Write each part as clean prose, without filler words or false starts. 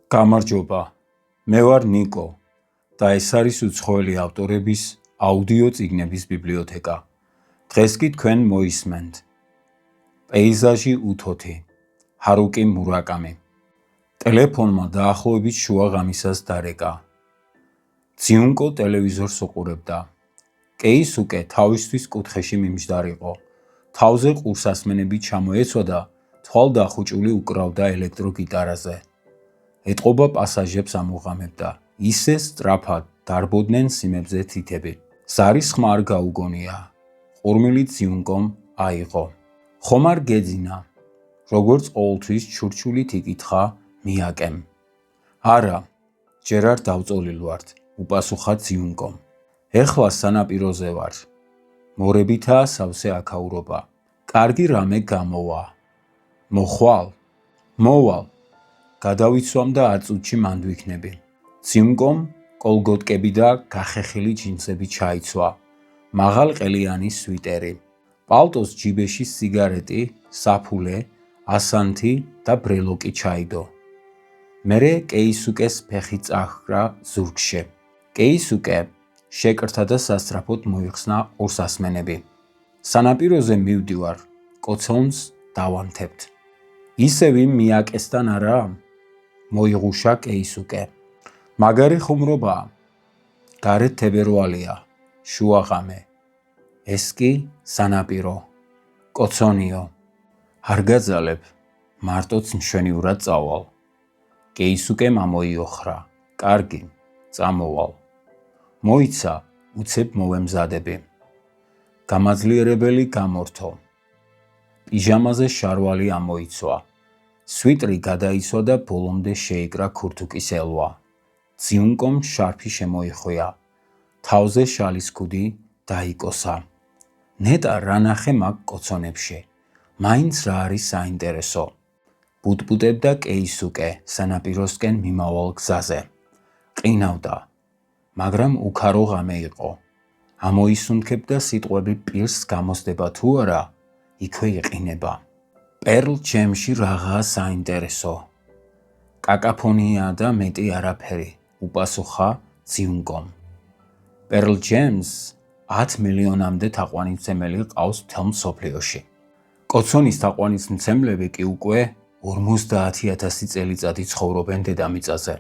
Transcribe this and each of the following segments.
გამარჯობა, მე ვარ ნიკო და ეს არის უცხოელი ავტორების აუდიო წიგნების ბიბლიოთეკა. დღეს კი თქვენ მოისმენთ პეიზაჟი უთოთი, ჰარუკი მურაკამი. ტელეფონმა დაახლოებით შუა ღამისას დარეკა. ძიუნკო ტელევიზორს უყურებდა. კეისუკე თავისთვის კუთხეში მიმჯდარიყო. თავზე ყურსასმენები ჩამოეცვა და თვალდახუჭული უკრავდა ელექტროგიტარაზე. ეტყობა პასაჟებს ამოღამებდა. ისე სწრაფად დარბოდნენ სიმებზე თითები. ზარის ხმა არ გაუგონია. ყურმილი ძიუნკომ აიღო. ხომ არ გეძინა? როგორც ყოველთვის ჩურჩულით იკითხა მიაკემ. არა, ჯერ არ დავწოლილ ვართ, უპასუხა ძიუნკომ. ეხლა სანაპიროზე ვარ. მორებითაა სავსე აქაურობა. კარგი რამე გამოვა. მოხვალ? მოვალ. გადავიცვამ და 10 წუთში მანდ ვიქნები. ძიუნკომ კოლგოტკები და გახეხილი ჯინსები ჩაიცვა. მაღალ ყელიანი სვიტერი. პალტოს ჯიბეში სიგარეტი, საფულე, ასანთი და ბრელოკი ჩაიდო. მერე კეისუკეს ფეხი წაჰკრა ზურგში. კეისუკე შეკრთა და სასწრაფოდ მოიხსნა ყურსასმენები. სანაპიროზე მივდივარ, კოცონს დავანთებთ. ისევ იმ მიაკესთან არა? მოიღუშა კეისუკე. მაგარი ხუმრობაა. გარეთ თებერვალია, შუაღამე. ეს კი სანაპირო. კოცონიო. არ გაძალებ, მარტოც მშვენივრად წავალ. კეისუკემ ამოიოხრა. კარგი, წამოვალ. მოიცა, უცებ მოვემზადები. გამაძლიერებელი გამორთო. პიჟამაზე შარვალი ამოიცვა. სვიტრი გადაიცვა და ბოლომდე შეიკრა ქურთუკის ელვა. ძიუნკომ შარფი შემოიხვია. თავზე შალის ქუდი დაიკოსა. ნეტა რა ნახე მაგ კოცონებში. მაინც რა არის საინტერესო. ბუტბუტებდა კეისუკე სანაპიროსკენ მიმავალ გზაზე. ყინავდა, მაგრამ უქარო ღამე იყო. ამოისუნთქებდა სიტყვები პირს გამოსდება თუ არა, იქვე იყინება. პერლ ჯემში რაღაცა საინტერესო. კაკაფონია და მეტი არაფერი, უპასუხა ძიუნკომ. პერლ ჯემს 10 მილიონამდე თაყვანისმცემელი ყავს მთელ მსოფლიოში. კოცონის თაყვანისმცემლები კი უკვე 50,000 წელიწადი ცხოვრობენ დედამიწაზე.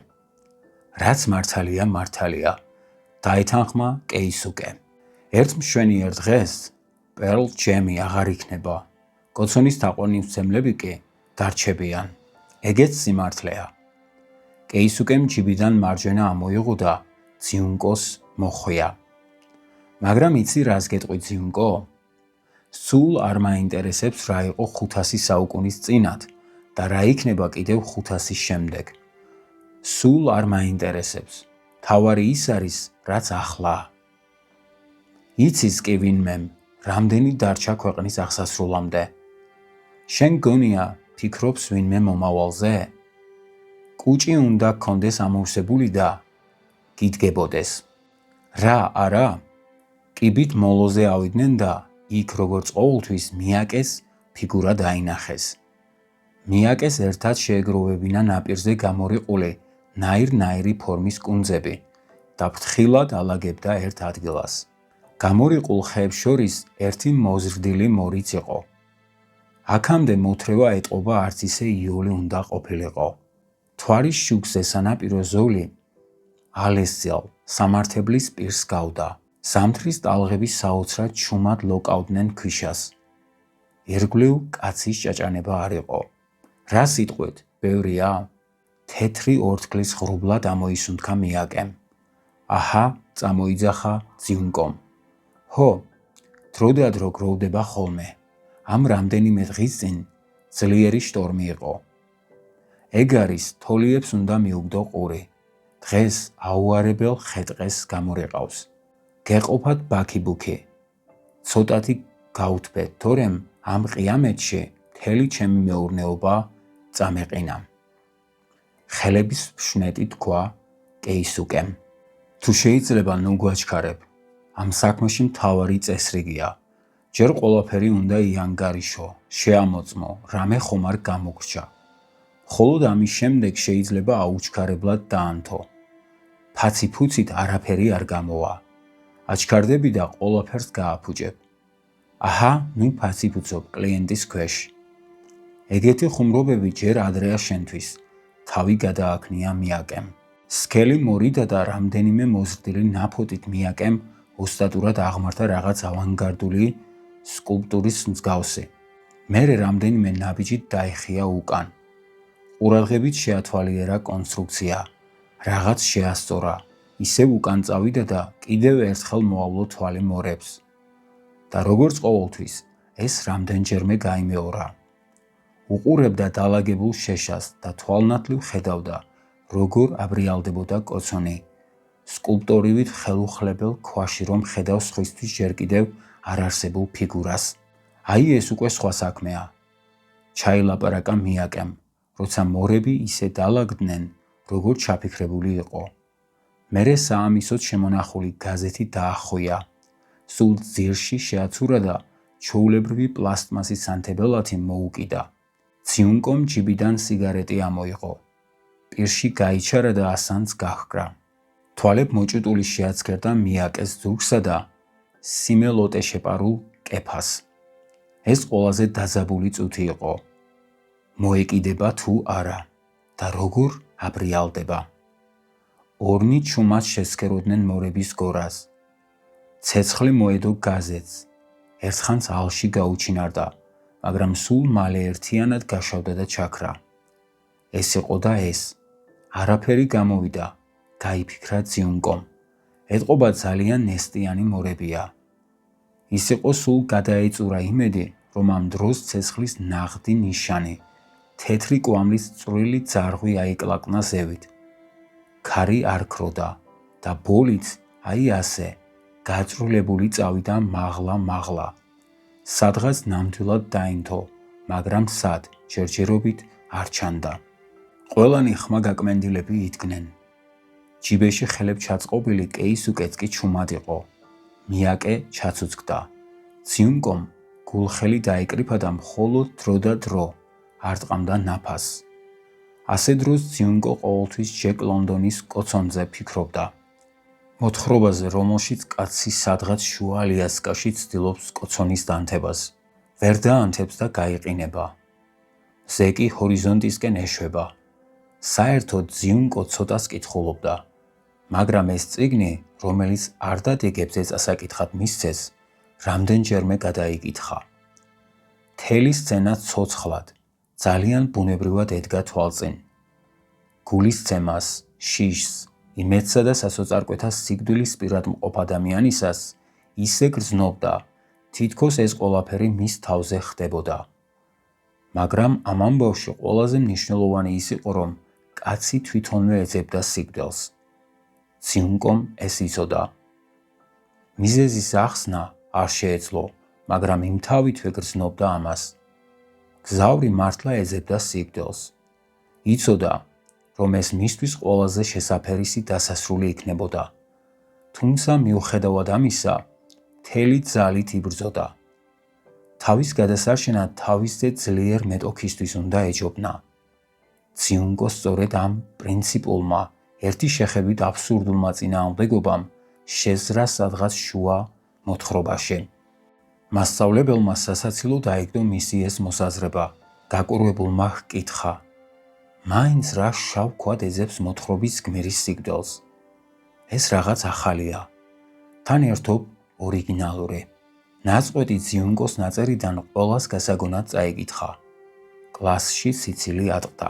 რაც მართალია, მართალია, დაეთანხმა კეისუკე. ერთ მშვენიერ დღეს პერლ ჯემი აღარ იქნება. კოცონის თაყვანისმცემლები კი დარჩებიან. ეგეც სიმართლეა. კეისუკემ ჯიბიდან მარჯვენა ამოიღო და ძიუნკოს მოხვია. მაგრამ იცი რას გეტყვი ძიუნკო? სულ არ მაინტერესებს რა იყო 500 საუკუნის წინათ და რა იქნება კიდევ 500 შემდეგ. სულ არ მაინტერესებს. თავარი ის არის, რაც ახლა. იცის კი ვინმემ, რამდენი დარჩა ქვეყნის აღსასრულამდე. შენ გონია ფიქრობს ვინმე მომავალზე? კუჭი უნდა გქონდეს ამოვსებული და გიდგებოდეს. რა არა? კიბით მოლოზე ავიდნენ და იქ როგორც ყოველთვის მიაკეს ფიგურა დაინახეს. მიაკეს ერთად შეეგროვებინა ნაპირზე გამორიყული ნაირ-ნაირი ფორმის კუნძები და ფრთხილად ალაგებდა ერთ ადგილას. გამორიყულ ხეებს შორის ერთი მოზრდილი მორიც იყო. აქამდე მოთრევა ეტყობა არც ისე იოლი უნდა ყოფილიყო. თვარის შუქზე სანაპირო ზოლი ალესძელ სამართებლის პირს გავდა. ზამთრის ტალღები საოცრად ჩუმად ლოკავდნენ ქვიშას. ირგვლივ კაცის ჭაჭანება არ იყო. რა სიტყვით, ბევრია? თეთრი ორთქლის ღრუბლად ამოისუნთქა მიაკემ. აჰა, წამოიძახა ძიუნკომ. ჰო, დრო და დრო გროვდება ხოლმე. ამ რამდენიმე დღის წინ ძლიერი შტორმი იყო. ეგ არის, თოლიებს უნდა მიუგდო ყური. დღეს აუარებელ ხეტყეს გამორიყავს. გეყოფათ ბაქიბუქი. ცოტათი გაუთბეთ, თორემ ამ ყიამეთში მთელი ჩემი მეურნეობა წამეყინა. ხელების ფშნეტი თქვა კეისუკემ. თუ შეიძლება ნუ გვაჩქარებ. ამ საქმეში მთავარი წესრიგია. ჯერ ყველაფერი უნდა იანგარიშო, შეამოწმო, რამე ხომ არ გამოგრჩა. მხოლოდ ამის შემდეგ შეიძლება აუჩქარებლად დაანთო. ფაცი-ფუცით არაფერი არ გამოვა. აჩქარდები და ყველაფერს გააფუჭებ. აჰა, ნუ ფაცი-ფუცობ კლიენტის ქვეშ. ეგეთი ხუმრობები ჯერ ადრეა შენთვის. თავი გადააქმნია მიაკემ. სქელი მორიდა და რამდენიმე მოზრდილი ნაფოტით მიაკემ ოსტატურად აღმართა რაღაც ავანგარდული სკულპტურის მსგავსი. მერე რამდენიმე ნაბიჯით დაიხია უკან. ყურადღებით შეათვალიერა კონსტრუქცია. რაღაც შეასწორა. ისევ უკან წავიდა და კიდევ ერთხელ მოავლო თვალი მორებს. და როგორც ყოველთვის, ეს რამდენჯერმე გაიმეორა. უყურებდა დალაგებულ შეშას და თვალნათლივ ხედავდა, როგორ აბრიალდებოდა კოცონი. სკულპტურივით ხელუხლებელ ქვაში რომ ხედავს სხვისთვის ჯერ კიდევ არ არსებულ ფიგურას. აი ეს უკვე სხვა საქმეა. ჩაილაპარაკა მიაკემ, როცა მორები ისე დალაგდნენ, როგორ ჩაფიქრებული იყო. მერე საამისოდ შემონახული გაზეთი დაახვია. სულ ძირში შეაცურა და ჩვეულებრივი პლასტმასის ანთებელათი მოუკიდა. ციუნკომ ჯიბიდან სიგარეტი ამოიღო. პირში გაიჩარა და ასანს გაჰკრა. თვალებ მოჭუტული შეაცქერდა მიაკეს ზურგსა და სიმელოტე შეპარულ კეფას. ეს ყველაზე დაძაბული წუთი იყო. მოეკიდება თუ არა და როგორ აბრიალდება. ორნი ჩუმად შესქეროდნენ მორების გორას. ცეცხლი მოედო გაზეთს. ერთხანს ალში გაუჩინარდა, მაგრამ სულ მალე ერთიანად გაშავდა და ჩაქრა. ეს იყო და ეს. არაფერი გამოვიდა, გაიფიქრა ციუნკომ. ეტყობა ძალიან ნესტიანი მორებია. ის იყო სულ გადაეწურა იმედი, რომ ამ დროს ცეცხლის ნაღდი ნიშანი, თეთრი კვამლის წვრილი ძარღვი აიკლაკნა ზევით. ქარი არ ქროდა და ბოლიც აი ასე, გაწრულებული წავიდა მაღლა. სადღაც ნამდვილად დაინთო, მაგრამ სად, ჯერჯერობით არ ჩანდა. ყველანი ხმა გაკმენდილები იდგნენ. ჯიბეში ხელებ ჩაწყობილი კეისუკეც კი ჩუმად იყო. მიაკე ჩაცუცკდა. ციუნკომ გულხელი დაიკრიფა და მხოლოდ დრო და დრო არ ტყამდა ნაფასს. ასე დროს ციუნკო ყოველთვის ჯეკ ლონდონის კოცონზე ფიქრობდა. მოთხრობაზე, რომელშიც კაცი სადღაც შუა ალიასკაში ცდილობს კოცონის დანთებას. ვერ დაანთებს და გაიყინება. მზე კი ჰორიზონტისკენ ეშვება. საერთოდ ციუნკო ცოტას კითხულობდა. მაგრამ ეს წიგნი, რომელიც არ დადეგებს წასაკითხად მისცეს, რამდენჯერმე გადაიკითხა. მთელი სცენა ცოცხლად, ძალიან ბუნებრივად ედგა თვალწინ. გულისცემას, შიშს, იმედსა და სასოწარკვეთას სიკვდილის პირად მყოფ ადამიანისას ისე გრძნობდა, თითქოს ეს ყველაფერი მის თავზე ხდებოდა. მაგრამ ამ ამბავში ყველაზე მნიშვნელოვანი ის იყო, რომ კაცი თვითონვე ეძებდა სიკვდილს. ციუნკომ ეს იცოდა. მიზეზის ახსნა არ შეეძლო, მაგრამ იმთავითვე გრძნობდა ამას. გზავრი მართლა ეძებდა სიკვდილს. იცოდა, რომ ეს მისთვის ყველაზე შესაფერისი დასასრული იქნებოდა. თუმცა მიუხედავად ამისა, მთელი ძალით იბრძოდა. თავის გადასარჩენად თავისზე ძლიერ მეტოქისთვის უნდა ეჯობნა. ციუნკო სწორედ ამ პრინციპულმა, ერთი შეხებით აბსურდულმა წინააღმდეგობამ შეზრა სადღაც შუა მოთხრობაში. მასწავლებელმა სასაცილო დაიგდო მისი ეს მოსაზრება. გაკურვებულმა ჰკითხა. მაინც რა შავ ქვად ეძებს მოთხრობის გმირის სიკვდილს? ეს რაღაც ახალია. თან ერთობ ორიგინალური. ნაწყვეტი ციუნკოს ნაწერიდან ყველას გასაგონად წაიკითხა. კლასში სიცილი ატყდა.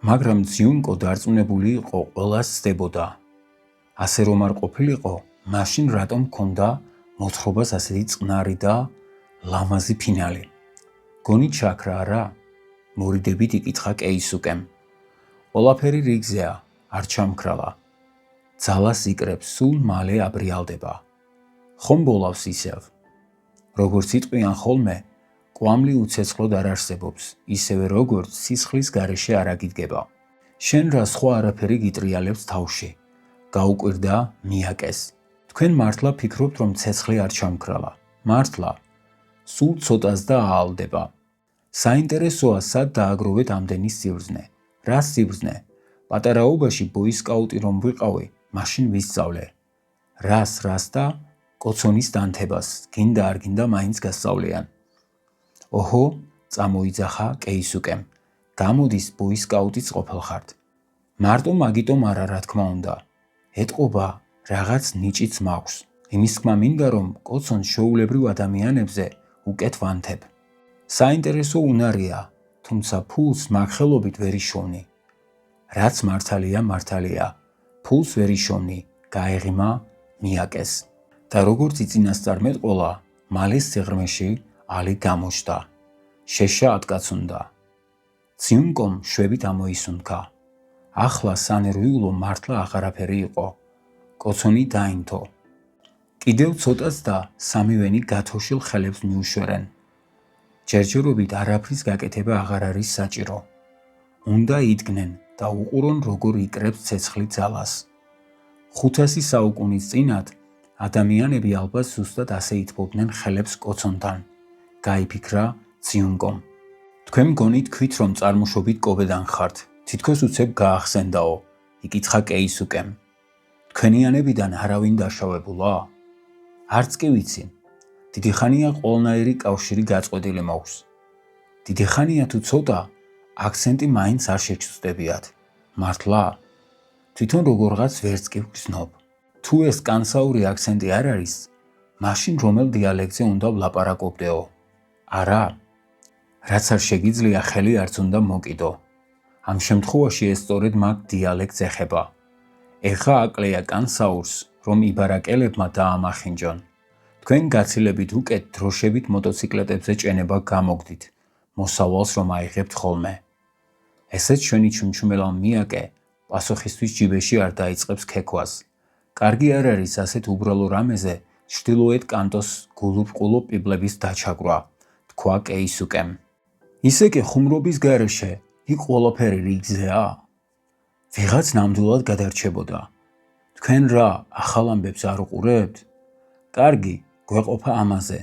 მაგრამ ციუნკო დარწმუნებული იყო ყველას ცდებოდა. ასე რომ არ ყოფილიყო, მაშინ რატომ ჰქონდა მოთხრობას ასეთი წყნარი და ლამაზი ფინალი? გონი ჩაქრა არა? მორიდებით იკითხა კეისუკემ. ყველაფერი რიგზეა, არ ჩამქრალა. ძალას იკრებს, სულ მალე აბრიალდება. ხომ ბოლავს ისევ? როგორც იტყვიან ხოლმე, კვამლი უცეცხლოდ არ არსებობს, ისევე როგორც სისხლის გარეშე არ აგიდგება. შენ რა სხვა არაფერი გიტრიალებს თავში? გაუკვირდა მიაკეს. თქვენ მართლა ფიქრობთ, რომ ცეცხლი არ ჩამქრალა? მართლა. სულ ცოტას და აალდება. საინტერესოა, სად დააგროვეთ ამდენი სიბრძნე. რა სიბრძნე? პატარაობაში ბოისკაუტი რომ ვიყავი, მაშინ ვისწავლე. რას და კოცონის დანთებას, გინდა არ გინდა მაინც გასწავლიან. ოჰო, წამოიძახა კეისუკემ. გამოდის ბოისკაუტიც ყოფილხართ. მარტო მაგიტომ არა, რა თქმა უნდა. ეტყობა, რაღაც ნიჭიც მაქვს. იმის თქმა მინდა, რომ კოცონს შეუულებრივ ადამიანებზე უკეთ ვანთებ. საინტერესო უნარია, თუმცა ფულს მაგხელობით ვერ იშოვნი. რაც მართალია, ფულს ვერ იშოვნი, გაეღიმა მიაკეს. და როგორც იწინასწარ მეტყოლა, მალე სიღრმეში ალი გამოჩნდა. შეშა ატკაცუნდა. ციუნკომ შვებით ამოისუნთქა. ახლა სანერვიულო მართლა აღარაფერი იყო. კოცონი დაინთო. კიდევ ცოტაც და სამივენი გათოშილ ხელებს მიუშვერენ. ჯერჯერობით არაფრის გაკეთება აღარ არის საჭირო. უნდა იდგნენ და უყურონ როგორ იკრებს ცეცხლი ძალას. 500 საუკუნის წინათ ადამიანები ალბათ ზუსტად ასე ითბობდნენ ხელებს კოცონთან. გაიფიქრა ციუნკომ. თქვენ მგონი თქვით, რომ წარმოშობით კობედან ხართ, თითქოს უცებ გაახსენდაო, იკითხა კეისუკემ. თქვენიანებიდან არავინ დაშავებულა? არც კი ვიცი. დიდი ხანია ყველანაირი კავშირი გაწყვეტილი მაქვს. დიდი ხანია თუ ცოტა, აქცენტი მაინც არ შეჩვდებიათ. მართლა? თვითონ როგორღაც ვერც კი ვგრძნობ. თუ ეს კანსაური აქცენტი არ არის, მაშინ რომელ დიალექტზე უნდა ვლაპარაკობდეო? არა? რაც არ შეგიძლია, ხელი არც უნდა მოკიდო. ამ შემთხვევაში ეს სწორედ მაგ დიალექტს ეხება. ეხა აკლეია კანსაურს, რომ იბარაკელებმა დაამახინჯონ. თქვენ გაცილებით უკეთ დროშებით მოტოციკლეტებზე ჭენება გამოგდით, მოსავალს რომ აიღებთ ხოლმე. ესეც ჩვენი ჩუმჩუმელა მიაკე პასუხისთვის ჯიბეში არ დაიწყებს ქექვას. კარგი არ არის ასეთ უბრალო რამეზე ჩრდილოეთ კანტოს გულუბრყულო პიბლების დაჩაგვრა, თქვა კეისუკემ. ისე კი ხუმრობის გარეშე იქ ყველაფერი რიგზეა? ვიღაც ნამდვილად გადარჩებოდა. თქვენ რა, ახალ ამბებს არ უყურებთ? კარგი, გვეყოფა ამაზე,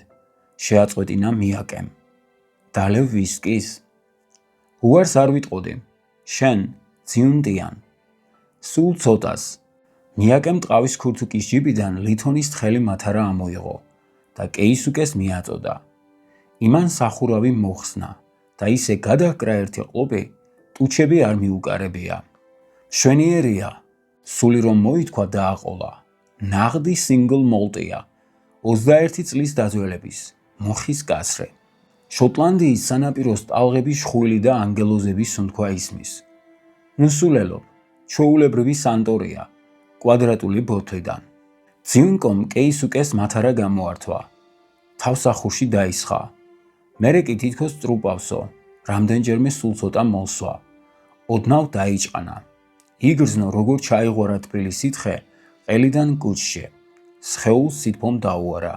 შეაწყვეტინა მიაკემ. დალევ ვისკის? უარს არ ვიტყოდი. შენ, ციუნტიან. სულ ცოტას. მიაკემ ტყავის ქურთუკის ჯიბიდან ლითონის თხელი მათარა ამოიღო და კეისუკეს მიაწოდა. იმან სახურავი მოხსნა და ისე გადაჰკრა ერთი ყლუპი, ტუჩები არ მიუკარებია. მშვენიერია, სული რომ მოითქვა დააყოლა. ნაღდი სინგლ მოლტია, 21 წლის დაძველების, მოხის კაცრე. შოტლანდიის სანაპიროს ტალღების შხვილი და ანგელოზების სუნთქვა ისმის. ნუსულელობ, ჩვეულებრივი სანტორია, კვადრატული ბოთლიდან. ციუნკომ კეისუკეს მათარა გამოართვა. თავსახურში დაისხა. მერე კი თითქოს წრუპავსო, რამდენჯერმე სულ ცოტა მოსვა. ოდნავ დაიჭყანა. იგრძნო როგორ ჩაიღვარა თბილი სითხე ყელიდან კუჭში. სხეულს სითბომ დაუარა.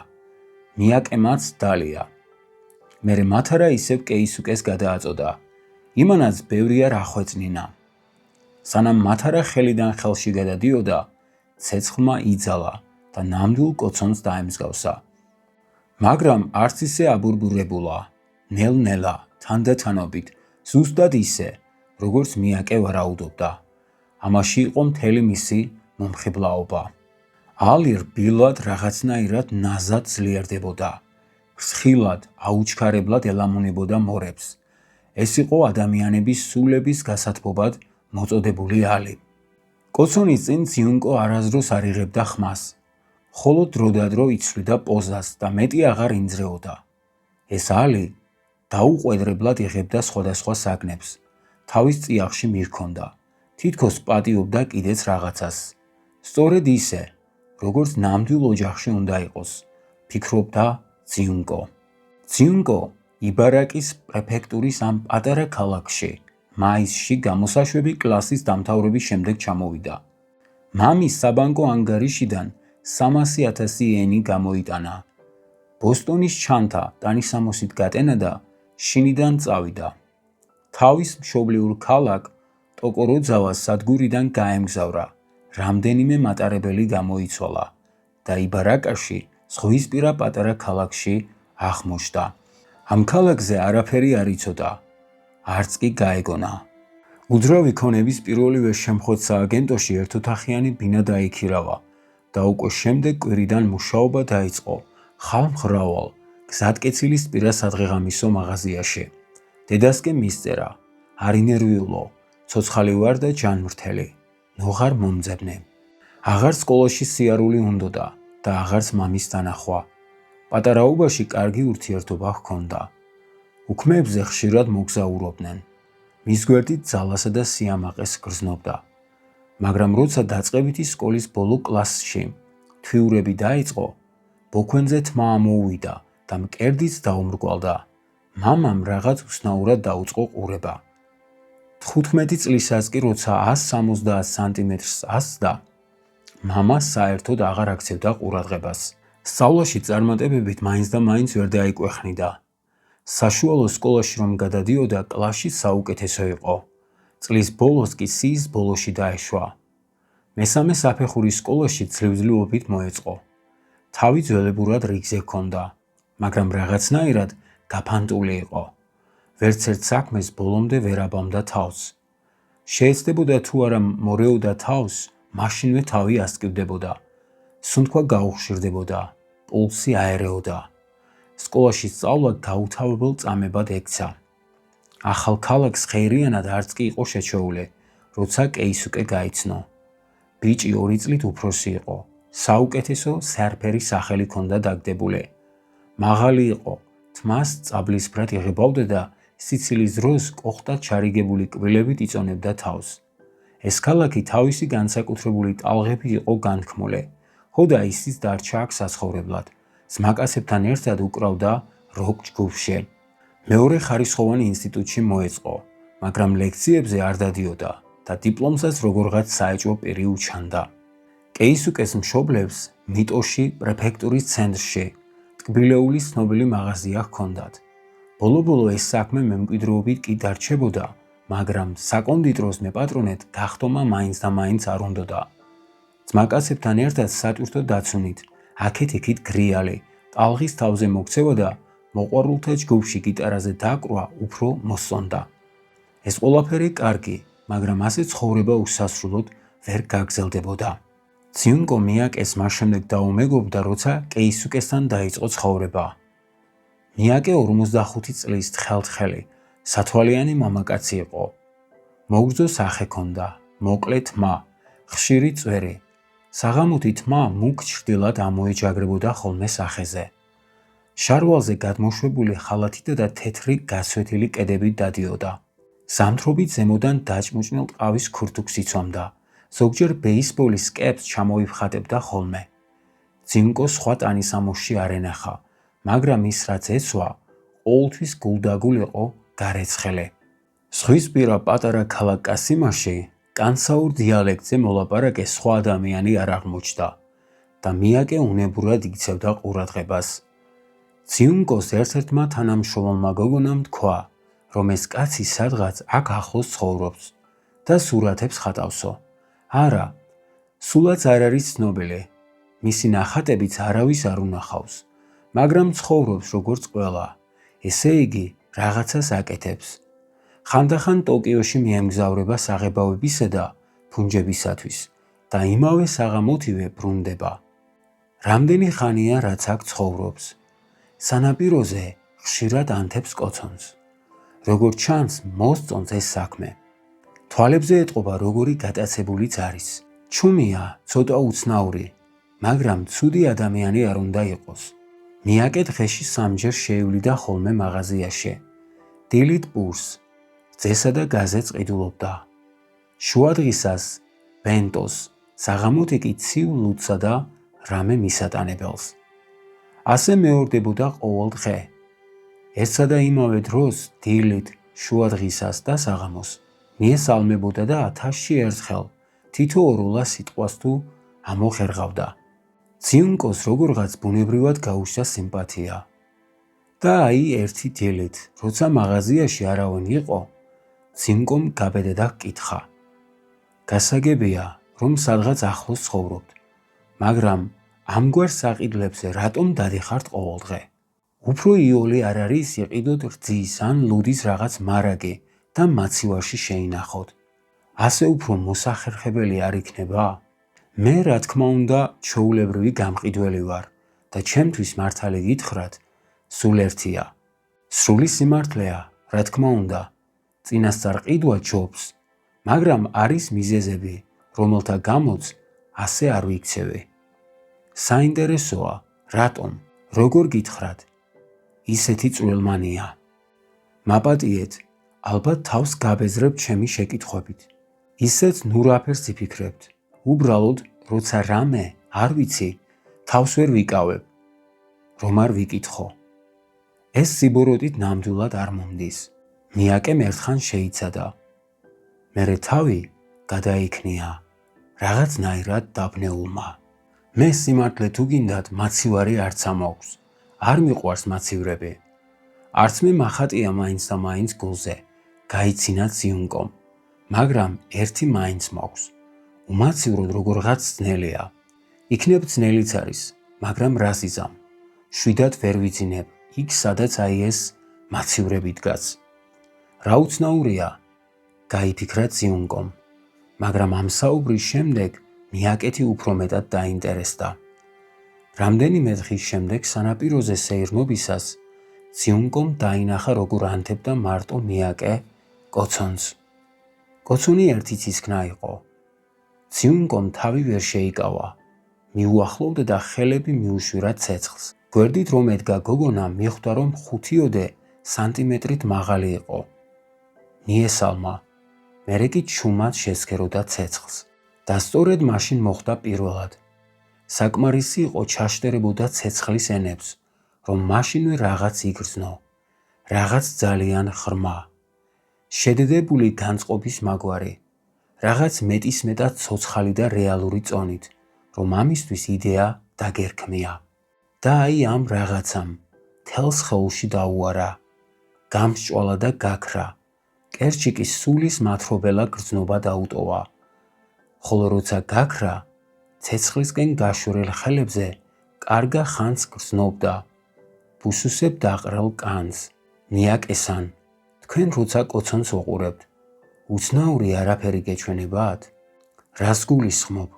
მიაკემაც დალია. მერე მათარა ისევ კეისუკეს გადააწოდა. იმანაც ბევრია რა ხვეწნინა. სანამ მათარა ხელიდან ხელში გადადიოდა, ცეცხლმა იძალა და ნამდვილ კოცონს დაემსგავსა. მაგრამ არც ისე აბურბურებულა, ნელ-ნელა, თანდათანობით, ზუსტად ისე, როგორც მიაკე ვარაუდობდა. ამაში იყო მთელი მისი მომხიბლაობა. ალი რბილად რაღაცნაირად ნაზად ძლიერდებოდა. ფრთხილად, აუჩქარებლად ელამუნებოდა მორებს. ეს იყო ადამიანების სულების გასათბობად მოწოდებული ალი. კოცონის წინ ციუნკო არასდროს არ იღებდა ხმას. ხოლო დროდადრო იცვლიდა პოზას და მეტი აღარ ინძრეოდა. ეს ალი დაუყვედრებლად იღებდა სხვადასხვა საგნებს. თავის წიაღში მირქონდა. თითქოს პატიობდა კიდეც რაღაცას. სწორედ ისე, როგორც ნამდვილ ოჯახში უნდა იყოს, ფიქრობდა ციუნკო. ციუნკო იბარაკის პრეფექტურის ამ პატარა ქალაქში მაისში გამოსაშვები კლასის დამთავრების შემდეგ ჩამოვიდა. მამის საბანკო ანგარიშიდან 300,000 იენი გამოიტანა. ბოსტონის ჩანთა ტანისამოსით გატენა და შინიდან წავიდა. თავის მშობლიურ ქალაქ ტოკოროძავას სადგურიდან გაემგზავრა. რამდენიმე მატარებელი გამოიცვალა და იბარაკაში ზღვისპირა პატარა ქალაქში აღმოჩნდა. ამ ქალაქზე არაფერი არ იცოდა, არც კი გაეგონა. უძრავი ქონების პირველივე შემხոც სააგენტოში ერთოთახიანი ბინა დაიქირავა და უკვე შემდეგ კვირიდან მუშაობა დაიწყო ხალმხრავალ გზატკეცილის პირა სადღეღამისო მაღაზიაში. დედას კი მისწერა, არ ინერვიულო, ცოცხალი ვარ და ჯანმრთელი, ნუღარ მომძებნე. აღარ სკოლაში სიარული უნდოდა და აღარც მამის დანახვა. პატარაობაში კარგი ურთიერთობა ჰქონდა. უქმეებზე ხშირად მოგზაურობდნენ. მის გვერდით ძალასა და სიამაყეს გრძნობდა. მაგრამ როცა დაწყებითი სკოლის ბოლო კლასში თვიურები დაიწყო, ბოქვენზე თმა ამოუვიდა და მკერდიც დაუმრგვალდა. მამამ რაღაც უცნაურად დაუწყო ყურება. 15 წლისას კი როცა 170 სანტიმეტრს ასწდა, მამა საერთოდ აღარ აქცევდა ყურადღებას. სწავლაში წარმატებებით მაინც და მაინც ვერ დაიკვეხნიდა. საშუალო სკოლაში რომ გადადიოდა, კლასში საუკეთესო იყო. წლის ბოლოს კი სიის ბოლოში დაეშვა. მესამე საფეხურის სკოლაში ძლივ-ძლივობით მოეწყო. თავი ძველებურად რიგზე ჰქონდა, მაგრამ რაღაცნაირად გაფანტული იყო. ვერც ერთ საქმეს ბოლომდე ვერ აბამდა თავს. შეეცდებოდა თუ არა მორეოდა თავს, მაშინვე თავი ასკივდებოდა. სუნთქვა გაუხშირდებოდა, პულსი აერეოდა. სკოლაში სწავლა გაუთავებელ წამებად ექცა. ახალ ქალაქს ხეირიანად არც კი იყო შეჩეული, როცა კეისუკე გაიცნო. ბიჭი 2 წლით უფროსი იყო. საუკეთესო სერფერი სახელი ჰქონდა დაგდებული. მაღალი იყო, თმას წაბლისფრად იღებავდა და სიცილის დროს კოხტად ჩარიგებული კბილებით იწონებდა თავს. ეს ქალაქი თავისი განსაკუთრებული ტალღებით იყო განთქმული. ხოდა ისიც დარჩა აქ საცხოვრებლად. ძმაკაცებთან ერთად უკრავდა როკ ჯგუფში. მეორე ხარისხოვან ინსტიტუტში მოეწყო, მაგრამ ლექციებზე არ დადიოდა და დიპლომსაც როგორღაც საეჭვო პირი უჩანდა. კეისუკეს მშობლებს მიტოში პრეფექტურის ცენტრში ტკბილეული ცნობილი მაღაზია ჰქონდათ. ბოლო-ბოლო ეს საქმე მემკვიდრეობით კი დარჩებოდა, მაგრამ საკონდიტროს მეპატრონეთ გახტომა მაინც და მაინც არ უნდოდა. ძმაკაცებთან ერთად სატვირთო დაცუნით, აქეთ-იქით გრიალი, ტალღის თავზე მოქცევა და მოყვარულთა ჯგუფში გიტარაზე დაკვრა უფრო მოსწონდა. ეს ყველაფერი კარგი, მაგრამ ასე ცხოვრება უსასრულოდ ვერ გაგრძელდებოდა. ციუნკო მიაკეს მას შემდეგ დაუმეგობრდა, როცა კეისუკესთან დაიწყო ცხოვრება. მიაკე 45 წლის თხელთხელი, სათვალიანი მამაკაცი იყო. მოგრძო სახე ჰქონდა, მოკლე თმა, ხშირი წვერი. საღამოთი თმა მუქ ჩრდილად ამოეჯაგრებოდა ხოლმე სახეზე. შარვალზე გადმოშვებული ხალათითა და თეთრი გასვეთილი კედებით დადიოდა. ზამთრობით ზემოდან დაჭმუჭნელ ტყავის ქურთუქს იცვამდა. ზოგჯერ ბეისბოლის კეპს ჩამოიფხატებდა ხოლმე. ძინკო სხვა ტანისამოსში არ ენახა, მაგრამ ის რაც ეცვა, ყოველთვის გულდაგულ იყო გარეცხელი. ზღვისპირა პატარა ქალაქ კასიმაში კანსაურ დიალექტზე მოლაპარაკე სხვა ადამიანი არ აღმოჩნდა და მიაკე უნებურად იქცევდა ყურადღებას. ციუნკოს ერთ-ერთმა თანამშრომელმა გოგონამ თქვა, რომ ეს კაცი სადღაც აქ ახლოს ცხოვრობს და სურათებს ხატავსო. არა, სულაც არ არის ცნობილი. მისი ნახატებიც არავის არ უნახავს, მაგრამ ცხოვრობს როგორც ყველა. ესე იგი, რაღაცას აკეთებს. ხანდახან ტოკიოში მიემგზავრება საღებავებისა და ფუნჯებისათვის და იმავე საღამოთივე ბრუნდება. რამდენი ხანია რაც აქ ცხოვრობს. სანაპიროზე ხშირად ანთებს კოცონს. როგორც ჩანს, მოსწონს ეს საქმე. თვალებზე ეტყობა როგორი გატაცებულიც არის. ჩუმია, ცოტა უცნაური, მაგრამ ცუდი ადამიანი არ უნდა იყოს. მიაკე დღეში 3-ჯერ შეივლიდა ხოლმე მაღაზიაში. დილით პურს, ძესა და გაზეთს ყიდულობდა. შუადღისას ბენტოს, საღამოთი კი ციულ ლუდსა და რამე მისატანებელს. ასე მეორდებოდა ყოველ დღე. ერთსა და იმავე დროს დილით, შუადღისას და საღამოს მიესალმებოდა და 1000-ში ერთხელ თითო ოროლა სიტყვას თუ ამოხერღავდა. ციუნკოს როგორღაც ბუნებრივად გაუჩნდა სიმპათია. და აი ერთი დილით, როცა მაღაზიაში არავინ იყო, ციუნკომ გაბედა და ჰკითხა. გასაგებია, რომ სადღაც ახლოს ცხოვრობთ, მაგრამ ამგვარ საყიდლებზე რატომ დადიხართ ყოველდღე? უფრო იოლი არ არის იყიდოთ რძის ან ლუდის რაღაც მარაგი და მაცივარში შეინახოთ. ასე უფრო მოსახერხებელი არ იქნება? მე რა თქმა უნდა ჩვეულებრივი გამყიდველი ვარ და ჩემთვის მართალი გითხრათ, სულ ერთია. სრული სიმართლეა, რა თქმა უნდა, წინასწარ ყიდვა ჯობს, მაგრამ არის მიზეზები, რომელთა გამოც ასე არ ვიქცევი. საინტერესოა, რატომ? როგორ გითხრათ? ისეთი წვრილმანია. მაპატიეთ, ალბათ თავს გაბეზრებთ ჩემი შეკითხვებით. ისეთ ნურაფერს იფიქრებთ. უბრალოდ, როცა რამე არ ვიცი, თავს ვერ ვიკავებ, რომ არ ვიკითხო. ეს სიბოროტით ნამდვილად არ მომდის. მიაკემ ერთხან შეიცადა. მერე თავი გადაიქნია რაღაცნაირად დაბნეულმა. მე სიმართლე თუ გინდათ მაცივარი არც ამაქვს. არ მიყვარს მაცივრები. არც მე მახატია მაინც და მაინც გულზე. გაიცინათ ზიუნკომ. მაგრამ ერთი მაინც მაქვს. უმაცივროდ როგორღაც ძნელია. იქნებ ძნელიც არის, მაგრამ რას იზამ? შვიდად ვერ ვიძინებ იქ, სადაც აი ეს მაცივრები დგას. რა უცნაურია? გაიფიქრა ზიუნკომ. მაგრამ ამ საუბრის შემდეგ მიაკეთი უფრო მეტად დაინტერესდა. რამდენიმე დღის შემდეგ სანაპიროზე სეირნობისას ზიუნკომ დაინახა როგორ ანთებდა მარტო მიაკე კოცონს. კოცონი ერთი ცისქნა იყო. ზიუნკომ თავი ვერ შეიკავა. მიუახლოვდა და ხელები მიუშვირა ცეცხლს. გვერდით რომ ედგა გოგონა მიხვდა რომ 5 სანტიმეტრით მაღალი იყო. მიესალმა, მერე კი ჩუმად შესქეროდა ცეცხლს. და სწორედ მაშინ მოხდა პირველად. საკმარისი იყო ჩაშტერებოდა ცეცხლის ენებს, რომ მაშინვე რაღაც იგრძნო. რაღაც ძალიან ღრმა. შედედებული განწყობის მაგვარი. რაღაც მეტისმეტად ცოცხალი და რეალური წონით, რომ ამისთვის იდეა დაგერქმია. და აი ამ რაღაცამ თელს ხელში დაუარა. გამსჭვალა და გაქრა. კერჩიკის სულის მათრობელა გრძნობა დაუტოვა. ხოლო როცა გაქრა, ცეცხლისკენ გაშორელ ხელებზე კარგა ხანს გრძნობდა. ბუსუსებ დაყრელ კანს. მიაკესან, თქვენ როცა კოცონს ვუყურებთ, უცნაური არაფერი გეჩვენებათ? რას გულისხმობ?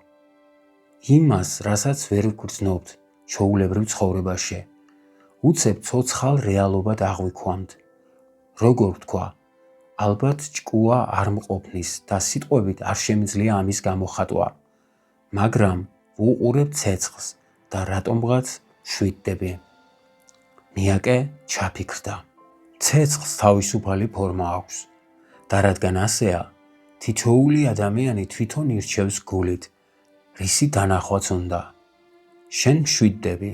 იმას, რასაც ვერ ვგრძნობთ ჩვეულებრივ ცხოვრებაში. უცებ ცოცხალ რეალობად აღვიქვამთ. როგორ ვთქვა, ალბათ ჭკუა არ მყოფნის და სიტყვებით არ შემიძლია ამის გამოხატვა. მაგრამ ვუყურებ ცეცხლს და რატომღაც შვიდდები. მიაკე ჩაფიქრდა. ცეცხლს თავისუფალი ფორმა აქვს. და რადგან ასეა, თითოეული ადამიანი თვითონ ირჩევს გულით, რისი დანახვაც უნდა. შენ მშვიდდები.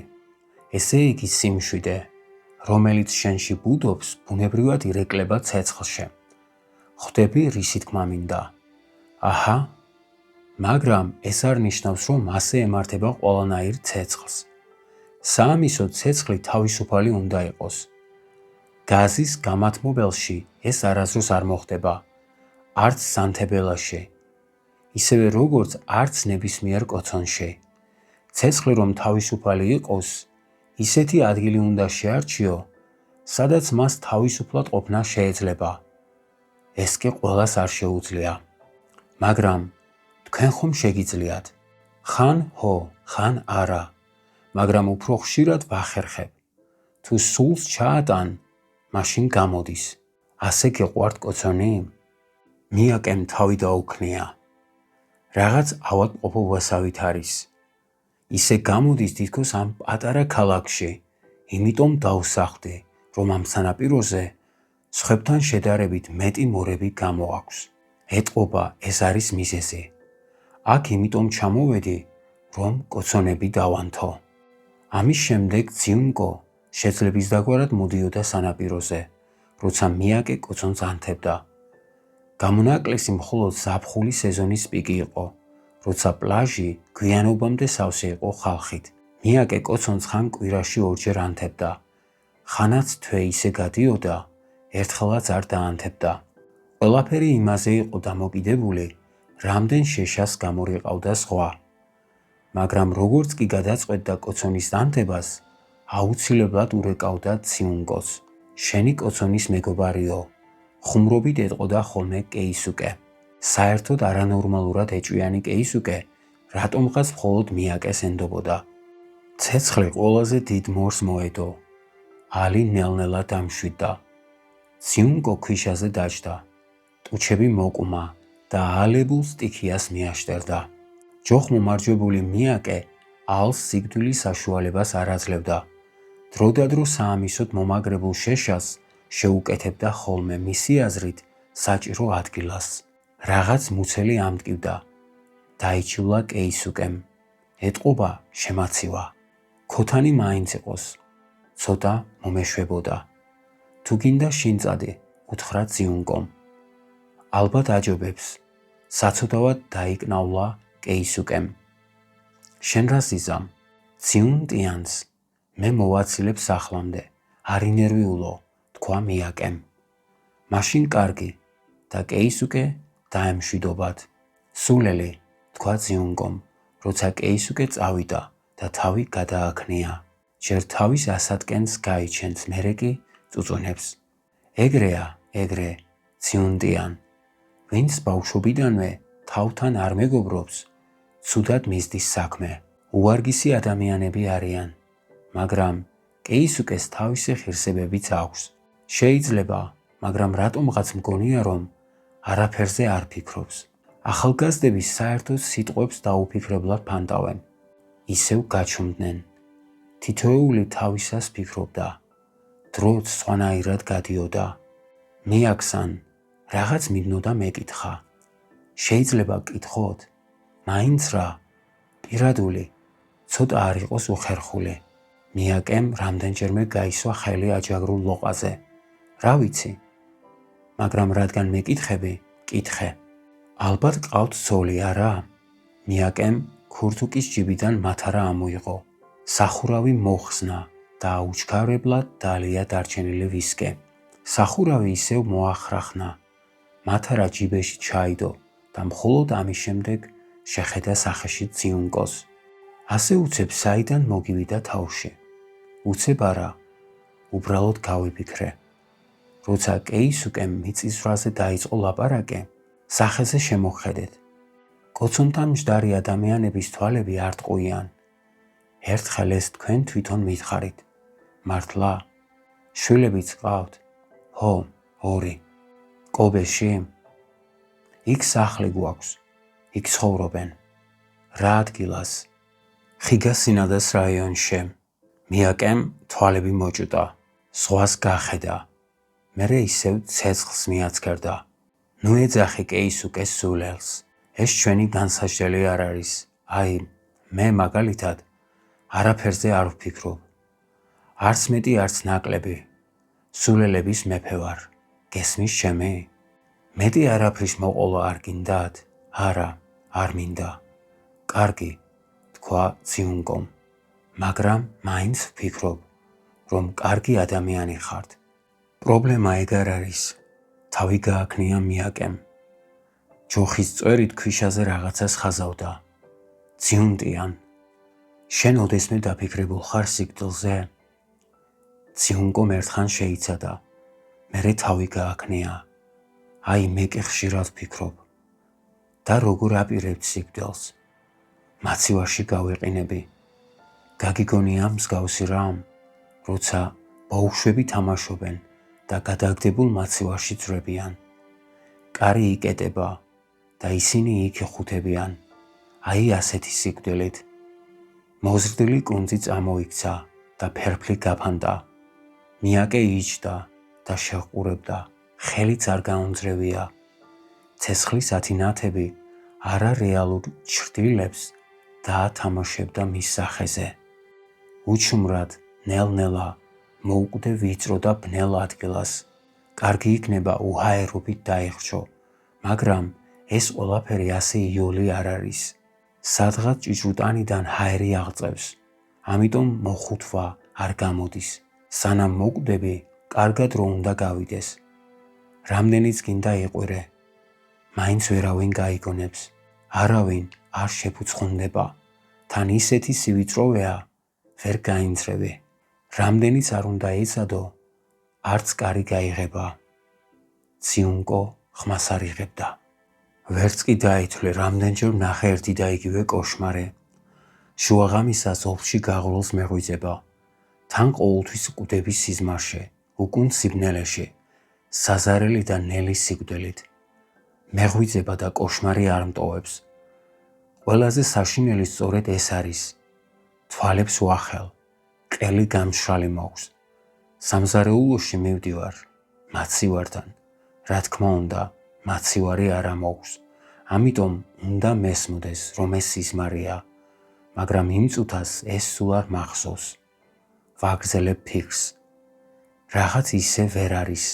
ესე იგი სიმშვიდე, რომელიც შენში ბუდობს, ბუნებრივად ირეკლება ცეცხლში. ხვდები რისი თქმა მინდა? აჰა, მაგრამ ეს არ ნიშნავს, რომ ასე ემართება ყველანაირ ცეცხლს. საამისო ცეცხლი თავისუფალი უნდა იყოს. გაზის გამათმობელში ეს არასდროს არ მოხდება, არც სანთებელაში, ისევე როგორც არც ნებისმიერ კოცონში. ცეცხლი რომ თავისუფალი იყოს, ისეთი ადგილი უნდა შეარჩიო, სადაც მას თავისუფლად ყოფნა შეიძლება. ეს კი ყველას არ შეუძლია. მაგრამ თქვენ ხომ შეგიძლიათ? ხან ჰო, ხან არა, მაგრამ უფრო ხშირად ვახერხებ. თუ სულს ჩაატან, მაშინ გამოდის. ასე გეყვართ კოცონი? მიაკემ თავი დაუქნია. რაღაც ავადმყოფობასავით არის. ისე გამოდის თითქოს ამ პატარა ქალაქში, იმიტომ დავსახდი, რომ ამ სანაპიროზე სხვებთან შედარებით მეტი მორები გამოაქვს. ეტყობა ეს არის მიზეზი. აქ იმიტომ ჩამოვედი, რომ კოცონები დავანთო. ამის შემდეგ ზიუნკო შეძლების დაგვარად მოდიოდა სანაპიროზე, როცა მიაკე კოცონს ანთებდა. გამონაკლისი მხოლოდ ზაფხული სეზონის პიკი იყო, როცა პლაჟი გვიანობამდე სავსე იყო ხალხით. მიაკე კოცონს ხან კვირაში ორჯერ ანთებდა. ხანაც თვე ისე გადიოდა, ერთხელაც არ დაანთებდა. ყველაფერი იმაზე იყო დამოკიდებული, რამდენ შეშას გამორიყავდა ზღვა. მაგრამ როგორც კი გადაწყვეტდა კოცონის ანთებას, აუცილებლად ურეკავდა ციუნკოს. შენი კოცონის მეგობარიო, ხუმრობით ეტყოდა ხოლმე კეისუკე. საერთოდ არანორმალურად ეჭვიანი კეისუკე რატომღაც მხოლოდ მიაკეს ენდობოდა. ცეცხლი ყველაზე დიდ მორს მოედო. ალი ნელ-ნელა დამშვიდდა. ციუნკო ქვიშაზე დაჯდა. ტუჩები მოკუმა და ალებულ სტიქიას მიაშტერდა. ჯოხმომარჯვებული მიაკე ალს სიკვდილის საშუალებას არ აძლევდა. დროდადრო საამისოდ მომაგრებულ შეშას შეუკეთებდა ხოლმე მისი აზრით საჭირო ადგილას. რაღაც მუცელი ამტკივდა. დაიჩივლა კეისუკემ. ეტყობა შემაცივა. ქოთანი მაინც იყოს. ცოტა მომეშვებოდა. თუ გინდა შინწადი, უთხრა ციუნკომ. ალბათ აჯობებს. საცოდავად დაიკნავლა კეისუკემ. შენ რა ზიზამ? ციუნტიანს. მე მოვაცილებ სახლამდე. არ ინერვიულო, თქვა მიაკემ. მაშინ კარგი და კეისუკე დაემშვიდობად. სულელი, თქვა ციუნკომ, როცა კეისუკე წავიდა და თავი გადააქნია. ჯერ თავის ასატკენს გაიჩენს, მერე კი წუწუნებს. ეგრეა, ეგრე, ციუნტიან. ვინც ბავშვობიდანვე თავთან არ მეგობრობს, ცუდად მისდის საქმე. უვარგისი ადამიანები არიან, მაგრამ კეისუკეს თავისი ღირსებებიც აქვს. შეიძლება, მაგრამ რატომღაც მგონია, რომ არაფერზე არ ფიქრობს. ახალგაზრდები საერთოდ სიტყვებს დაუფიქრებლად ფანტავენ. ისევ გაჩუმდნენ. თითოეული თავისას ფიქრობდა. დროც სხვანაირად გადიოდა. მიაქსან, რაღაც მიგნოდა მეკითხა. შეიძლება კითხოთ? მაინც რა? პირადული, ცოტა არ იყოს უხერხული. მიაკემ რამდენჯერმე გაისვა ხელი აჯაგრულ ლოყაზე. რა ვიცი? მაგრამ რადგან მეკითხები, კითხე. ალბათ ყავთ ცოლი, არა? მიაკემ ქურთუკის ჯიბიდან მათარა ამოიღო. სახურავი მოხსნა და აუჩქარებლად დალია დარჩენილი ვისკი. სახურავი ისევ მოახრახნა. მათარა ჯიბეში ჩაიდო და მხოლოდ ამის შემდეგ შეხედა სახეში ციუნკოს. ასე უცებ საიდან მოგივიდა თავში? უცებ არა, უბრალოდ გავიფიქრე. როცა კეისუკემ მიწისძვრაზე დაიწყო ლაპარაკი, სახეზე შემოხედეთ. კოცონთან მჯდარი ადამიანების თვალები არ ტყუიან. ერთხელ ეს თქვენ თვითონ მითხარით. მართლა? შვილებიც ყავთ? ჰო, 2. კობეში? იქ სახლი გვაქვს. იქ ცხოვრობენ. რა ადგილას? ხიგასინადას რაიონში. მიაკემ თვალები მოჭუდა. ზღვას გახედა. მერე ისევ ცეცხლს მიაცქერდა. ნუ ეძახი კეისუკეს სულელს. ეს ჩვენი განსაჯდელი არ არის. აი, მე მაგალითად არაფერზე არ ვფიქრობ. არც მეტი, არც ნაკლები. სულელების მეფე ვარ. გესმის ჩემი? მეტი არაფრის მოყოლა არ გინდათ? არა, არ მინდა. კარგი, თქვა ციუნკომ. მაგრამ მაინც ვფიქრობ, რომ კარგი ადამიანი ხართ. პრობლემა ეგ არ არის. თავი გააქნია მიაკემ. ჯოხის წვერით ქვიშაზე რაღაცას ხაზავდა. ციუნტიან, შენ ოდესმე დაფიქრებულ ხარ სიკვდილზე? ციუნკომ ერთხან შეიცადა. მერე თავი გააქნია. აი, მე კი ხშირად ვფიქრობ. და როგორ აპირებთ სიკვდილს? მაცივარში გავეყინები. გაგიგონია მსგავსი რამ, როცა ბავშვები თამაშობენ და გადაგდებულ მაცივარში ძვრებიან. კარი იკეტება და ისინი იქ იხუთებიან. აი ასეთი სიკვდილით. მოზრდილი კუნძი წამოიქცა და ფერფლი გაფანტა. მიაკე იჯდა და შეჰყურებდა. ხელიც არ გაუნძრევია. ცეცხლის ათინათები არარეალურ ჩრდილებს დაათამაშებდა მის სახეზე. უჩუმრად, ნელ-ნელა მოუკვდე ვიწრო და ბნელ ადგილას. კარგი იქნება უჰაერობით დაიხრჩო, მაგრამ ეს ყველაფერი ასე იოლი არ არის. სადღაც ჭიჭრუტანიდან ჰაერი აღწევს, ამიტომ მოხუთვა არ გამოდის. სანამ მოკვდები, კარგად რო უნდა გავიდეს. რამდენიც გინდა იყვირე, მაინც ვერავინ გაიგონებს. არავინ არ შეფუცხუნდება. თან ისეთი სივიწროვეა, ვერ გაინძრევი. რამდენიც არ უნდა ეცადო, არც კარი გაიღება. ციუნკო ხმას არ იღებდა. ვერც კი დაითვლე, რამდენჯერ ვნახე ერთი და იგივე კოშმარე. შუაღამისას ოფში გაღრმულს მეღვიძება. თან ყოველთვის კვდების სიზმარში, უკუნ სიბნელეში, საზარელი და ნელი სიკვდილით. მეღვიძება და კოშმარი არ მტოვებს. ყველაზე საშინელი სწორედ ეს არის. თვალებს ვახელ, ყელი გამშრალი მოქვს. სამზარეულოში მივდივარ, მაცივართან. რა თქმა უნდა, მაცივარი არა მოქვს. ამიტომ უნდა მესმოდეს, რომ ეს სიზმარია, მაგრამ იმ წუთას ეს სულ არ მახსოვს. ვაგრძელებ ფიქრს. რაღაც ისე ვერ არის.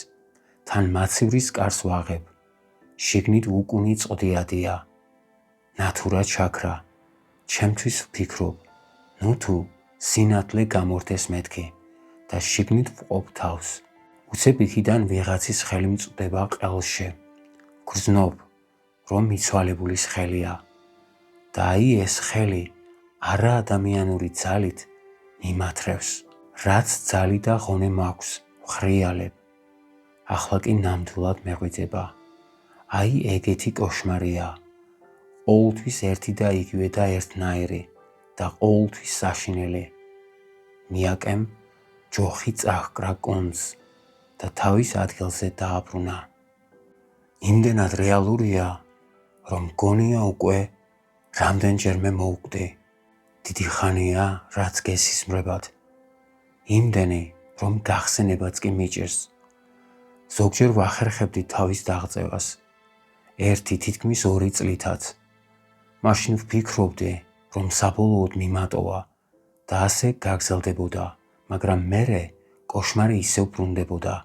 თან მაცივრის კარს ვაღებ. შიგნით უკუნი წოდიადია. ნათურა ჩაქრა. ჩემთვის ვფიქრობ, ნუ თუ სინათლე გამორთეს მეთქი და შიგნით ვყოფ თავს. უცებ იქიდან ვიღაცის ხელი მწვდება ყელში. გრძნობ, რომ მიცვალებულის ხელია. და აი ეს ხელი არა ადამიანური ძალით მიმათრევს. რაც ძალი და ღონე მაქვს, ვხრიალებ. ახლა კი ნამდვილად მეღვიძება. აი ეგეთი კოშმარია. ყოველთვის ერთი და იგივე და ერთნაირი და ყოველთვის საშინელი. მიაკემ ჯოხი წაჰკრა კონს და თავის ადგილზე დააბრუნა. იმდენად რეალურია, რომ გონია უკვე რამდენჯერმე მოვკვდი. დიდი ხანია, რაც გესისმრებად. იმდენი, რომ გახსენებაც კი მიჭირს. ზოგჯერ ვახერხებდი თავის დაღწევას. ერთი თითქმის 2 წლითაც. მაშინ ვფიქრობდი, რომ საბოლოოდ მიმატოვა და ასე გაგრძელდებოდა, მაგრამ მერე კოშმარი ისევ ბრუნდებოდა.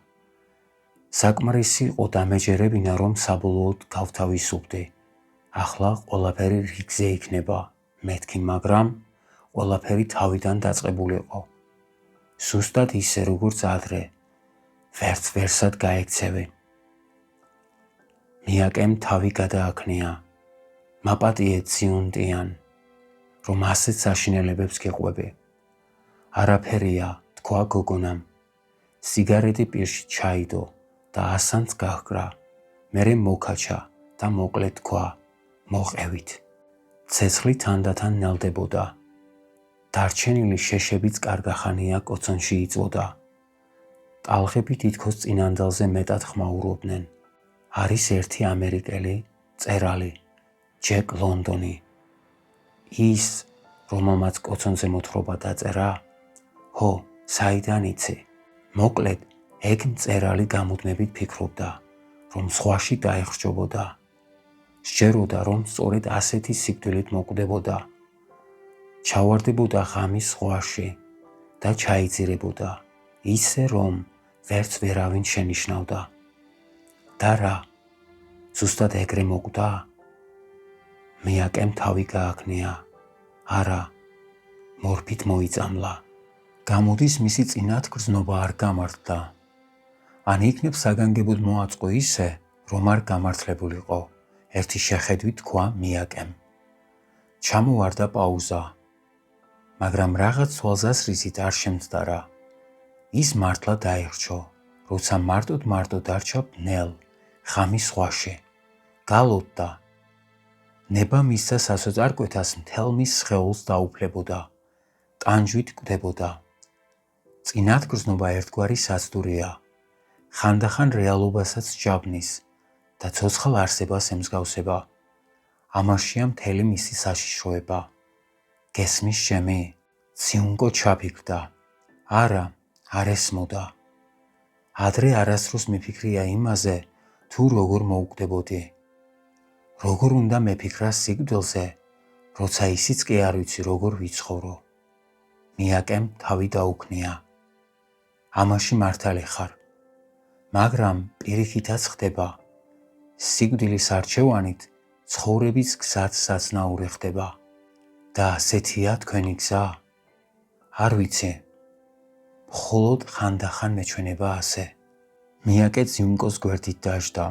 საკმარისი იყო დამეჯერებინა, რომ საბოლოოდ გავთავისუფლდი. ახლა ყველაფერი რიგზე იქნება, მეთქი, მაგრამ ყველაფერი თავიდან დაწყებულიყო. სუსტად ისე, როგორც ადრე, ვერც ვერსად გაექცევი. მიაკემ თავი გადააქნია. მაპატიე ციუნტიან, რომ ასეთ საშინელებებს გეყვები. არაფერია, თქვა გოგონამ. სიგარეტი პირში ჩაიდო და ასანც გაჰკრა. მერე მოკაჩა და მოკლედ თქვა, მოყევით. ცეცხლი თანდათან ნელდებოდა. დარჩენილი შეშებიც კარგახანია კოცონში იწვოდა. ტალღები თითქოს წინანდალზე მეტად ხმაურობდნენ. არის ერთი ამერიკელი მწერალი, ჯეკ ლონდონი. ის, რომელმაც კოცონზე მოთხრობა დაწერა? ჰო, საიდან იცი? მოკლედ, ეგ მწერალი გამუდმებით ფიქრობდა, რომ სხვაში დაეხრჯობოდა. სჯეროდა, რომ სწორედ ასეთი სიკვდილით მოკვდებოდა. ჩავარდებოდა ღამის ზღვაში და ჩაიძირებოდა, ისე რომ ვერც ვერავინ შენიშნავდა. და რა, ზუსტად ეგრე მოკვდა? მიაკემ თავი გააქნია. არა, მორფით მოიწამლა. გამოდის მისი წინათ გრძნობა არ გამართდა. ან იქნებ საგანგებოდ მოაწყო ისე, რომ არ გამართლებულიყო, ერთი შეხედვით თქვა მიაკემ. ჩამოვარდა პაუზა. მაგრამ რაღაც თვალსაზრისით არ შემცდარა. ის მართლა დაიხრჩო, როცა მარტო დარჩა ბნელ, ღამის ზღვაში. გალოდდა. ნება მისცა სასოწარკვეთას მთელ მის სხეულს დაუფლებოდა. ტანჯვით კვდებოდა. წინათგრძნობა ერთგვარი საცდურია. ხანდახან რეალობასაც ჯაბნის და ცოცხალ არსებას ემსგავსება. ამაშია მთელი მისი საშიშროება. გესმის შემი? ციუნკო ჩაფიქრდა. არა, არ ესმოდა. ადრე არასდროს მიფიქრია იმაზე, თუ როგორ მოუკვდებოდი. როგორ უნდა მეფიქრა სიკვდილზე, როცა ისიც კი არ ვიცი როგორ ვიცხოვრო. მიაკემ თავი დაუქნია. ამაში მართალი ხარ. მაგრამ პირიქითაც ხდება. სიკვდილის არჩევანით ცხოვრების გზაც საცნაური ხდება. და ასეთია თქვენი გზა? არ ვიცი. მხოლოდ ხანდახან მეჩვენება ასე. მიაკე ციუნკოს გვერდით დაждდა.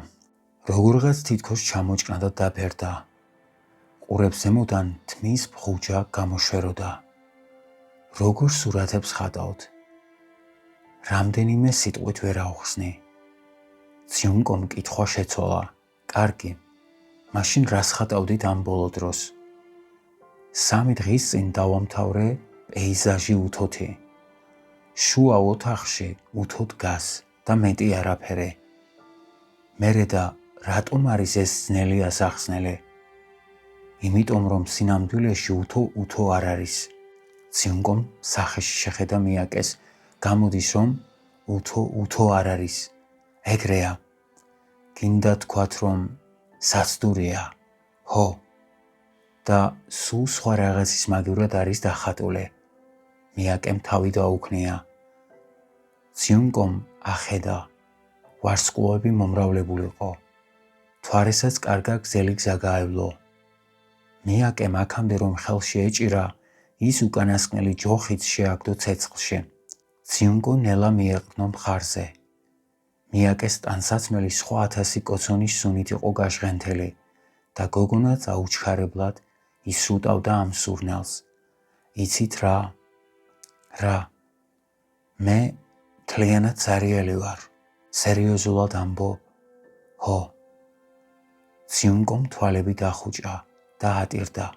როგორღაც თითქოს ჩამოჭკნა და დაფერდა. ყურებს ზემოდან თმის ფხუჯა გამოშვეროდა. როგორ სურათებს ხატავთ? რამდენიმე სიტყვით ვერ ავხსნი. ციუნკომ კითხვა შეცვალა. კარგი, მაშინ რას ხატავდით ამ ბოლო დროს? 3 დღის წინ დავამთავრე პეიზაჟი უთოთი. შუა ოთახში უთო დგას და მეტი არაფერი. მერე და რატომ არის ეს ძნელი ასახსნელი? იმიტომ რომ სინამდვილეში უთო არ არის. ციუნკომ სახეში შეხედა მიაკეს. გამოდის რომ უთო არ არის. ეგრეა. გინდა თქვათ რომ საცდურია. ხო. და სულ სხვა რაღაცის მაგივრად არის დახატული. მიაკემ თავი დაუქნია. ციუნკომ ახედა. ვარსკვლავები მომრავლებულიყო. თვარესაც კარგა გზელი გზა გაევლო. მიაკემ აქამდე რომ ხელში ეჭირა, ის უკანასკნელი ჯოხიც შეაგდო ცეცხლში. ციუნკო ნელა მიეყრდნო მხარზე. მიაკეს ტანსაცმელი სხვა 1000 კოცონის სუნით იყო გაშღენთელი და გოგონაც აუჩქარებლად ისრუტავდა ამ სურნელს. იცით რა? რა? მე მთლიანად ცარიელი ვარ. სერიოზულად ამბობ? ხო. ციუნკომ თვალები დახუჭა და ატირდა.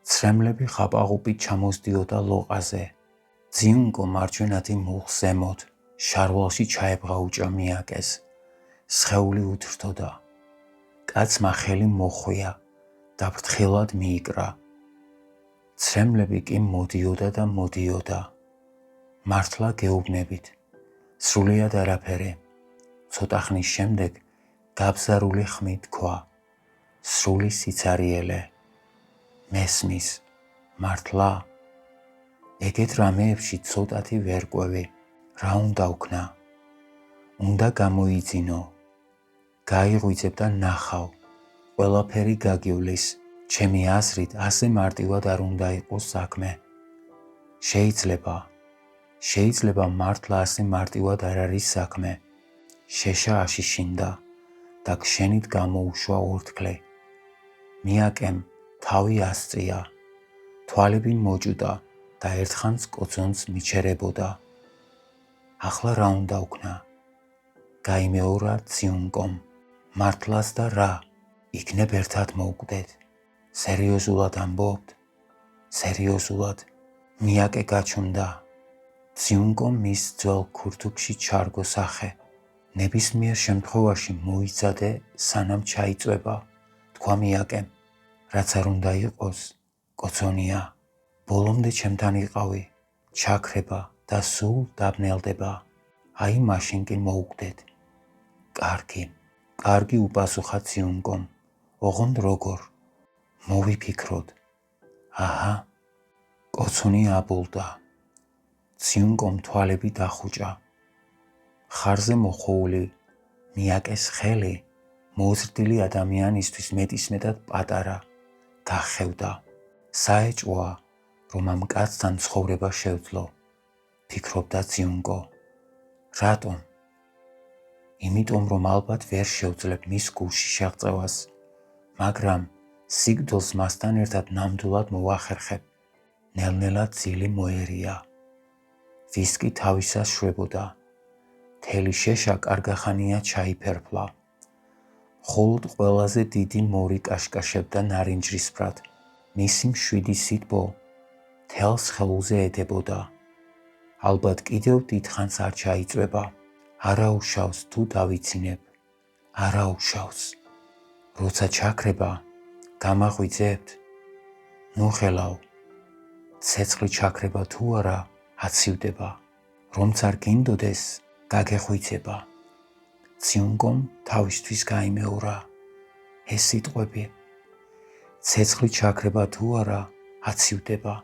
ცრემლები ხაპაღუპით ჩამოსდიოდა ლოყაზე. ციუნკო მარჯვენათი მუხლს ზემოთ შარვალში ჩაებღაუჭა მიაკეს. სხეული უთრთოდა. კაცმა ხელი მოხვია და ფრთხილად მიიკრა. ცრემლები კი მოდიოდა და მოდიოდა. მართლა გეუბნებით. სრულიად არაფერი. ცოტა ხნის შემდეგ გაბზარული ხმით თქვა. სრული სიცარიელე. მესმის, მართლა? ეგეთ რამეებში ცოტათი ვერ ყვევი. რა უნდა ვქნა? უნდა გამოიძინო. გაიღვიძებ და ნახავ. ყველაფერი გაგივლის. ჩემი აზრით ასე მარტივად არ უნდა იყოს საქმე. შეიძლება მართლა ასე მარტივად არ არის საქმე. შეშა აშიშინდა და ქშენით გამოუშვა ორთქლი. მიაკემ თავი ასწია. თვალები მოჭუდა და ერთხანს კოცონს მიჩერებოდა. ახლა რა უნდა ვქნა? გაიმეორა ციუნკომ. მართლაც და რა? იქნებ ერთად მოვკვდეთ. სერიოზულად ამბობთ? სერიოზულად. მიაკე გაჩნდა. ციუნკომ მის ძველ ქურთუკში ჩარგო სახე. ნებისმიერ შემთხვევაში მოიცადე სანამ ჩაიწვება, თქვა მიაკემ. რაც არ უნდა იყოს, კოცონია. ბოლომდე ჩემთან იყავი. ჩაქრება და სულ დაბნელდება. აი მაშინ კი მოვკვდეთ. კარგი უპასუხა ციუნკომ. ოღონდ როგორ? მოვიფიქროთ. აჰა. კოცონი აბულდა. ციუნკომ თვალები დახუჭა. ხარზე მოხვეული მიაკეს ხელი მოზრდილი ადამიანისთვის მეტისმეტად პატარა. გახევდა. საეჭვოა, რომ ამ კაცთან ცხოვრება შევძლო. ფიქრობდა ციუნკო. რატომ? იმიტომ რომ ალბათ ვერ შევძლებ მის გულში შეღწევას, მაგრამ სიკვდილს მასთან ერთად ნამდვილად მოვახერხებ. ნელ-ნელა ძილი მოერია. ვისკი თავისას შვებოდა. მთელი შეშა კარგახანია ჩაიფერფლა. მხოლოდ ყველაზე დიდი მორი კაშკაშებდა ნარინჯისფრად. მისი მშვიდი სიტბო თელს ხელულზე ედებოდა. ალბათ კიდევ დიდხანს არ ჩაიწვება. არა უშავს თუ დავიცინებ. არა უშავს. როცა ჩაქრება, გამაღვიძებთ? ნუ ხელავ. ცეცხლი ჩაქრება თუ არა, აცივდება. რომც არ გინდოდეს, გაგეღვიძება. ციუნკომ თავისთვის გაიმეორა. ეს სიტყვები. ცეცხლი ჩაქრება თუ არა, აცივდება.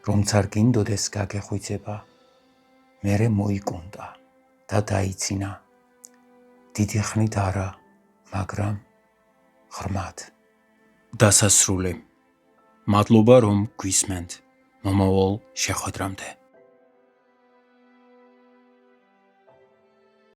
რომც არ გინდოდეს, გაგეღვიძება. მერე მოიკუნდა და დაიცინა. დიდი ხნით არა, მაგრამ ღრმად. დასასრული. მადლობა რომ გვისმენთ. მომავალ შეხვედრამდე.